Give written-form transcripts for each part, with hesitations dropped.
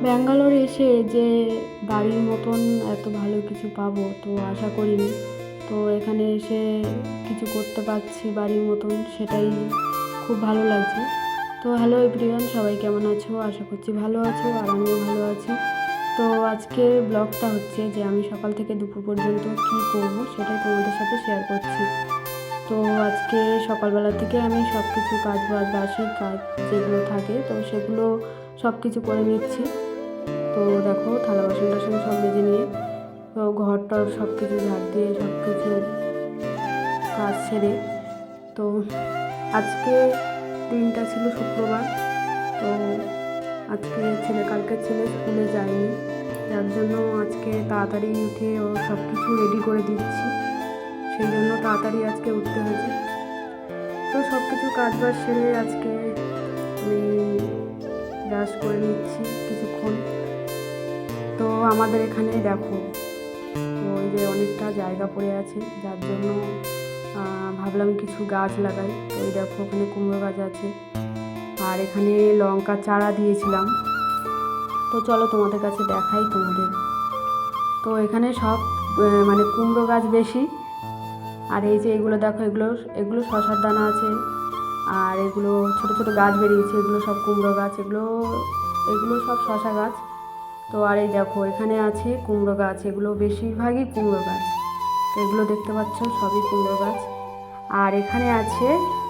ব্যাঙ্গালোরে এসে যে বাড়ির মতন এত ভালো কিছু পাবো তো আশা করিনি। তো এখানে এসে কিছু করতে পারছি বাড়ির মতন, সেটাই খুব ভালো লাগছে। তো হ্যালো এভরিওয়ান, সবাই কেমন আছো? আশা করছি ভালো আছো, আর আমিও ভালো আছি। তো আজকের ব্লগটা হচ্ছে যে আমি সকাল থেকে দুপুর পর্যন্ত কী করব সেটাই তোমাদের সাথে শেয়ার করছি। তো আজকে সকালবেলা থেকে আমি সব কিছু কাজ বাসির কাজ যেগুলো থাকে তো সেগুলো সব কিছু করে নিচ্ছি। তো দেখো থালা বাসন টাসন সব মেজে নিয়ে তো ঘরটা সব কিছু ঝাড় দিয়ে সব কিছু কাজ সেরে, তো আজকে দিনটা ছিল শুক্রবার। তো আজকে কালকে ছেলে স্কুলে যায়নি, যার জন্য আজকে তাড়াতাড়ি উঠে ও সব কিছু রেডি করে দিচ্ছি। সেই জন্য তাড়াতাড়ি আজকে উঠতে হয়েছে। তো সব কিছু কাজবাজ সেরে আজকে আমি ব্রাশ করে নিচ্ছি কিছুক্ষণ। তো আমাদের এখানে দেখো, তো ওই যে অনেকটা জায়গা পড়ে আছে, যার জন্য ভাবলাম কিছু গাছ লাগাই। তো এই দেখো ওখানে কুমড়ো গাছ আছে, আর এখানে লঙ্কা চারা দিয়েছিলাম। তো চলো তোমাদের কাছে দেখাই তোমাদের। তো এখানে সব মানে কুমড়ো গাছ বেশি। আর এই যে এগুলো দেখো, এগুলো এগুলো শশার দানা আছে, আর এগুলো ছোট ছোট গাছ বেরিয়েছে, এগুলো সব কুমড়ো গাছ, এগুলো এগুলো সব শশা গাছ। তো আর এই দেখো এখানে আছে কুমড়ো গাছ, এগুলো বেশিরভাগই কুমড়ো গাছ। তো এগুলো দেখতে পাচ্ছ সবই কুমড়ো গাছ। আর এখানে আছে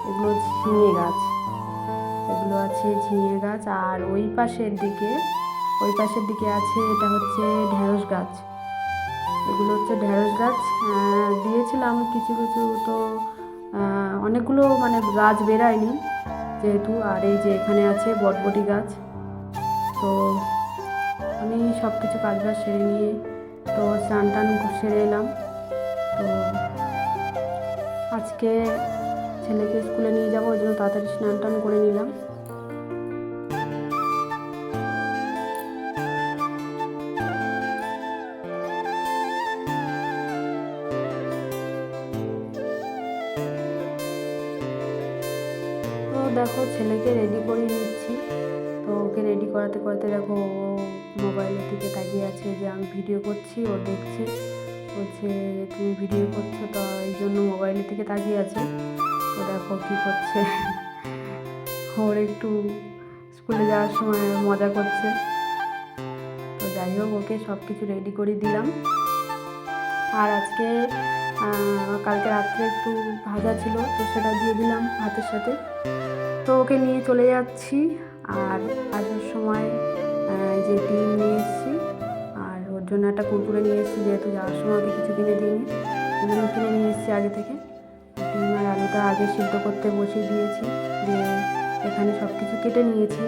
এগুলো ঝিঙে গাছ, এগুলো আছে ঝিঙে গাছ। আর ওই পাশের দিকে আছে এটা হচ্ছে ঢেঁড়স গাছ, এগুলো হচ্ছে ঢেঁড়স গাছ। দিয়েছিলাম কিছু কিছু, তো অনেকগুলো মানে গাছ বেরায়নি যেহেতু। আর এই যে এখানে আছে বটবটি গাছ। তো আমি সব কিছু কাজবাজ সেরে নিয়ে তো স্নান টান সেরে এলাম। তো আজকে ছেলেকে স্কুলে নিয়ে যাবো, ওই জন্য তাড়াতাড়ি স্নান টান করে নিলাম। তো দেখো ছেলেকে রেডি করিয়ে নিচ্ছি। তো ওকে রেডি করাতে করাতে দেখো ও মোবাইলের দিকে তাকিয়ে আছে, যে আমি ভিডিও করছি, ও দেখছে, বলছে তুমি ভিডিও করছো, তো এই জন্য মোবাইলের দিকে তাকিয়ে আছে। তো দেখো কী করছে, ওর একটু স্কুলে যাওয়ার সময় মজা করছে। তো যাই হোক ওকে সব কিছু রেডি করে দিলাম। আর আজকে কালকে রাত্রে একটু ভাজা ছিল, তো সেটা দিয়ে দিলাম ভাতের সাথে। তো ওকে নিয়ে চলে যাচ্ছি। আর আসার সময় এই যে ডিম নিয়ে এসেছি, আর ওর জন্য একটা কুরকুরে নিয়ে এসেছি, যেহেতু যাওয়ার সময় ওকে কিছু কিনে দিইনি, ওই জন্য কিনে নিয়ে এসেছি আগে থেকে। ডিম আর আলুটা আগে সিদ্ধ করতে বসিয়ে দিয়েছি, দিয়ে এখানে সব কিছু বেটে নিয়েছি।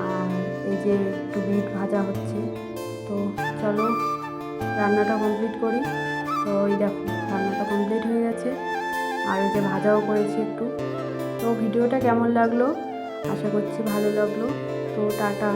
আর এই যে একটু বিট ভাজা হচ্ছে। তো চলো রান্নাটা কমপ্লিট করি। তো এই দেখো রান্নাটা কমপ্লিট হয়ে গেছে, আর এই যে ভাজাও করেছি একটু। তো ভিডিওটা কেমন লাগলো, আশা করছি ভালো লাগলো। তো টাটা।